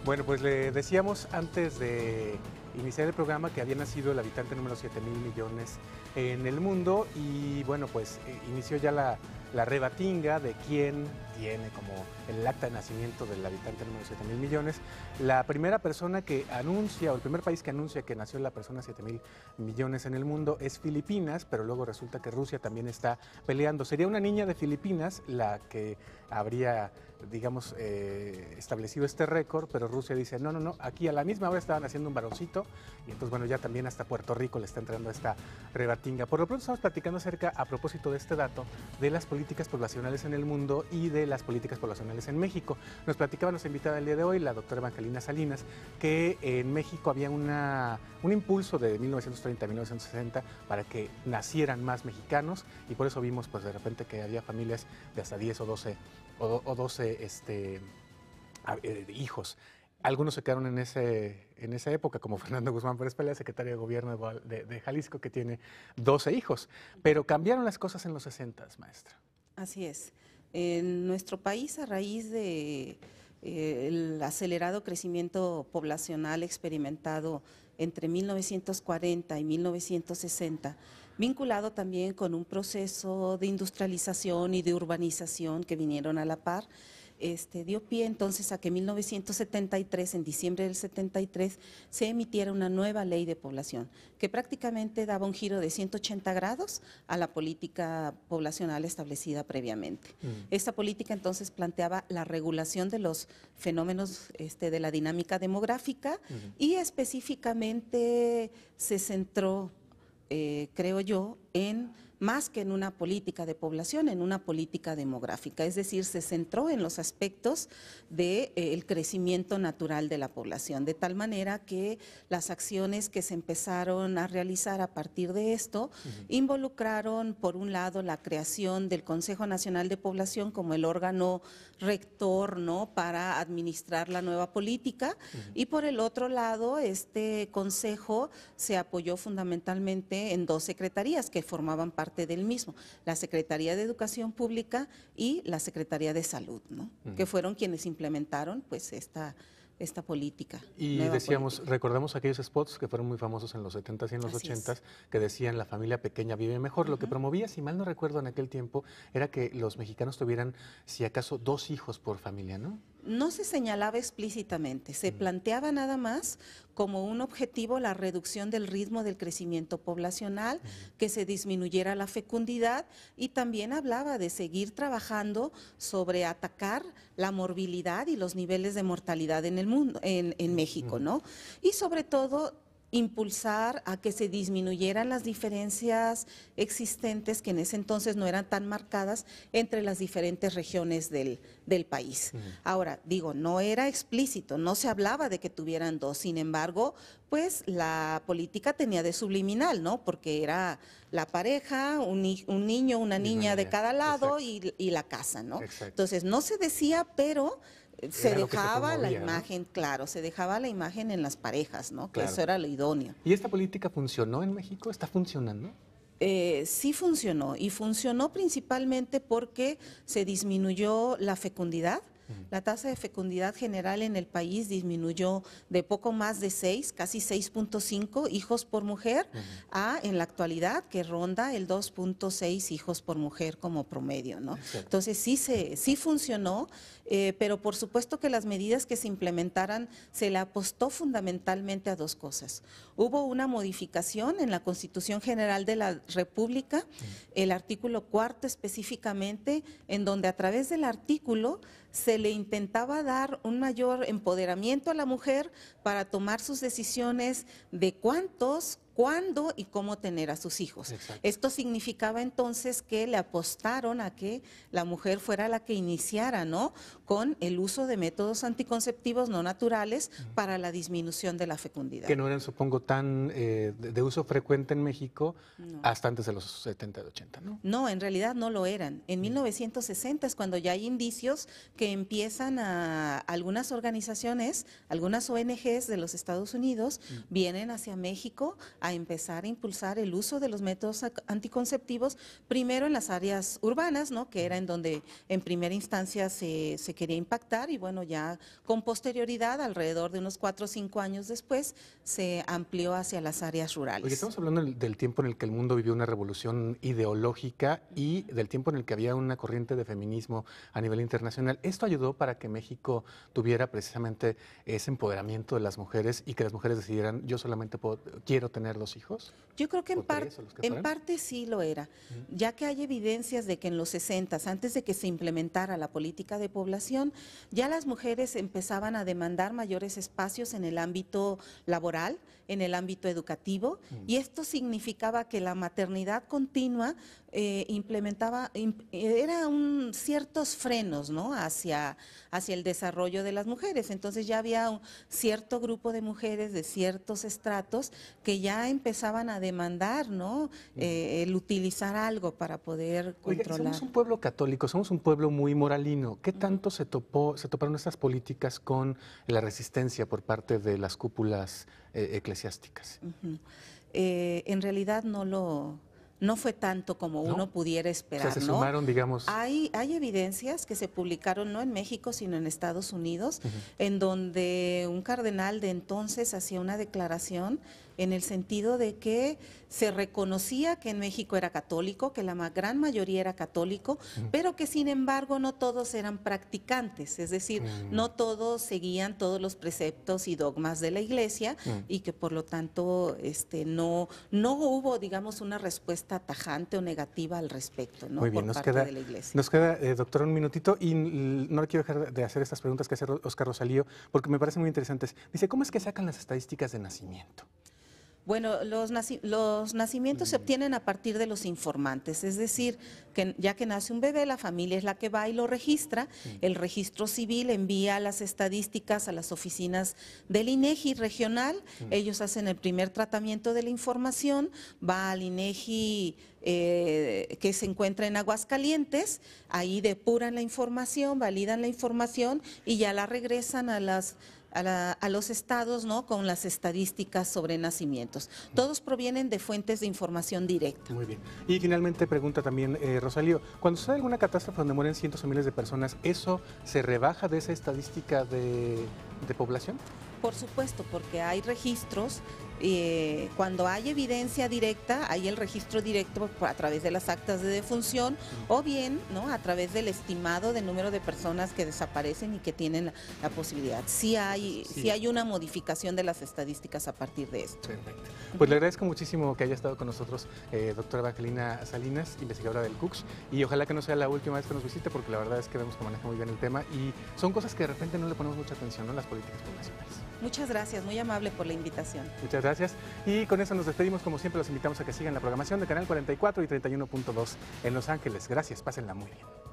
Bueno, pues le decíamos antes de iniciar el programa que había nacido el habitante número 7.000.000.000 en el mundo y bueno, pues inició ya la rebatinga de quién tiene como el acta de nacimiento del habitante número 7.000.000.000. La primera persona que anuncia, o el primer país que anuncia que nació la persona 7.000.000.000 en el mundo es Filipinas, pero luego resulta que Rusia también está peleando. Sería una niña de Filipinas la que habría, digamos, establecido este récord, pero Rusia dice, no, aquí a la misma hora estaban haciendo un varoncito, y entonces, bueno, ya también hasta Puerto Rico le está entrando esta rebatinga. Por lo pronto estamos platicando acerca, a propósito de este dato, de las políticas poblacionales en el mundo y de las políticas poblacionales en México. Nos platicaba nuestra invitada el día de hoy, la doctora Evangelina Salinas, que en México había un impulso de 1930 a 1960 para que nacieran más mexicanos, y por eso vimos, pues, de repente que había familias de hasta 10 o 12 hijos. Algunos se quedaron en esa época, como Fernando Guzmán Pérez Pelea, secretario de Gobierno de Jalisco, que tiene 12 hijos. Pero cambiaron las cosas en los 60, maestra. Así es. En nuestro país, a raíz de el acelerado crecimiento poblacional experimentado entre 1940 y 1960, vinculado también con un proceso de industrialización y de urbanización que vinieron a la par, dio pie entonces a que en 1973, en diciembre del 73, se emitiera una nueva ley de población que prácticamente daba un giro de 180 grados a la política poblacional establecida previamente. Esta política entonces planteaba la regulación de los fenómenos de la dinámica demográfica y específicamente se centró, creo yo, en más que en una política de población, en una política demográfica, es decir, se centró en los aspectos del crecimiento natural de la población, de tal manera que las acciones que se empezaron a realizar a partir de esto involucraron, por un lado, la creación del Consejo Nacional de Población como el órgano rector, ¿no?, para administrar la nueva política, y por el otro lado, este consejo se apoyó fundamentalmente en dos secretarías que formaban parte del mismo, la Secretaría de Educación Pública y la Secretaría de Salud, ¿no? Que fueron quienes implementaron pues esta política. Y decíamos, recordamos aquellos spots que fueron muy famosos en los 70s y en los 80s, que decían la familia pequeña vive mejor. Lo que promovía, si mal no recuerdo en aquel tiempo, era que los mexicanos tuvieran, si acaso, 2 hijos por familia, ¿no? No se señalaba explícitamente, se planteaba nada más como un objetivo la reducción del ritmo del crecimiento poblacional, que se disminuyera la fecundidad, y también hablaba de seguir trabajando sobre atacar la morbilidad y los niveles de mortalidad en el mundo, en México, ¿no? Y sobre todo impulsar a que se disminuyeran las diferencias existentes, que en ese entonces no eran tan marcadas, entre las diferentes regiones del país. Ahora, digo, no era explícito, no se hablaba de que tuvieran 2, sin embargo, pues la política tenía de subliminal, ¿no? Porque era la pareja, un niño, una niña de cada lado y la casa, ¿no? Exacto. Entonces, no se decía, pero se dejaba la promovía, imagen, ¿no? Claro, se dejaba la imagen en las parejas, ¿no? Que Claro. eso era lo idóneo. ¿Y esta política funcionó en México? ¿Está funcionando? Sí funcionó, y funcionó principalmente porque se disminuyó la fecundidad. La tasa de fecundidad general en el país disminuyó de poco más de 6, casi 6.5 hijos por mujer, a en la actualidad que ronda el 2.6 hijos por mujer como promedio, ¿no? Exacto. Entonces sí funcionó, pero por supuesto que las medidas que se implementaran se le apostó fundamentalmente a 2 cosas. Hubo una modificación en la Constitución General de la República, el artículo 4 específicamente, en donde a través del artículo se le intentaba dar un mayor empoderamiento a la mujer para tomar sus decisiones de cuántos, cuándo y cómo tener a sus hijos. Exacto. Esto significaba entonces que le apostaron a que la mujer fuera la que iniciara, ¿no?, con el uso de métodos anticonceptivos no naturales para la disminución de la fecundidad. Que no eran, supongo, tan de uso frecuente en México hasta antes de los 70 y 80, ¿no? No, en realidad no lo eran. En 1960 es cuando ya hay indicios que empiezan a algunas organizaciones, algunas ONGs de los Estados Unidos, vienen hacia México a a empezar a impulsar el uso de los métodos anticonceptivos, primero en las áreas urbanas, ¿no? Que era en donde en primera instancia se quería impactar, y bueno, ya con posterioridad, alrededor de unos 4 o 5 años después, se amplió hacia las áreas rurales. Oye, estamos hablando del tiempo en el que el mundo vivió una revolución ideológica y del tiempo en el que había una corriente de feminismo a nivel internacional. ¿Esto ayudó para que México tuviera precisamente ese empoderamiento de las mujeres y que las mujeres decidieran, yo solamente quiero tener 2 hijos? Yo creo que en parte sí lo era, ya que hay evidencias de que en los 60, antes de que se implementara la política de población, ya las mujeres empezaban a demandar mayores espacios en el ámbito laboral, en el ámbito educativo, y esto significaba que la maternidad continua era ciertos frenos, ¿no? hacia el desarrollo de las mujeres. Entonces ya había un cierto grupo de mujeres de ciertos estratos que ya empezaban a demandar, ¿no? El utilizar algo para poder controlar. Oiga, somos un pueblo católico, somos un pueblo muy moralino. ¿Qué tanto se toparon estas políticas con la resistencia por parte de las cúpulas eclesiásticas? En realidad no fue tanto como uno pudiera esperar, o sea, se sumaron, digamos. Hay evidencias que se publicaron no en México, sino en Estados Unidos, en donde un cardenal de entonces hacía una declaración en el sentido de que se reconocía que en México era católico, que la gran mayoría era católico, pero que sin embargo no todos eran practicantes, es decir, no todos seguían todos los preceptos y dogmas de la Iglesia, y que por lo tanto no hubo, digamos, una respuesta tajante o negativa al respecto, ¿no? Muy bien, por parte de la Iglesia. Nos queda, doctora, un minutito, y no le quiero dejar de hacer estas preguntas que hace Óscar Rosalío, porque me parecen muy interesantes. Dice, ¿cómo es que sacan las estadísticas de nacimiento? Bueno, los nacimientos se obtienen a partir de los informantes, es decir, que ya que nace un bebé, la familia es la que va y lo registra, el registro civil envía las estadísticas a las oficinas del INEGI regional, ellos hacen el primer tratamiento de la información, va al INEGI que se encuentra en Aguascalientes, ahí depuran la información, validan la información y ya la regresan a los estados, ¿no? Con las estadísticas sobre nacimientos. Todos provienen de fuentes de información directa. Muy bien. Y finalmente pregunta también Rosalío, cuando sucede alguna catástrofe donde mueren cientos o miles de personas, ¿eso se rebaja de esa estadística de población? Por supuesto, porque hay registros, cuando hay evidencia directa, hay el registro directo a través de las actas de defunción o bien, ¿no? A través del estimado de número de personas que desaparecen y que tienen la posibilidad. Sí hay una modificación de las estadísticas a partir de esto. Perfecto. Pues le agradezco muchísimo que haya estado con nosotros, doctora Evangelina Salinas, investigadora del CUCS, y ojalá que no sea la última vez que nos visite, porque la verdad es que vemos que maneja muy bien el tema y son cosas que de repente no le ponemos mucha atención, ¿no? Las políticas poblacionales. Muchas gracias, muy amable por la invitación. Muchas gracias. Y con eso nos despedimos. Como siempre, los invitamos a que sigan la programación de Canal 44 y 31.2 en Los Ángeles. Gracias, pásenla muy bien.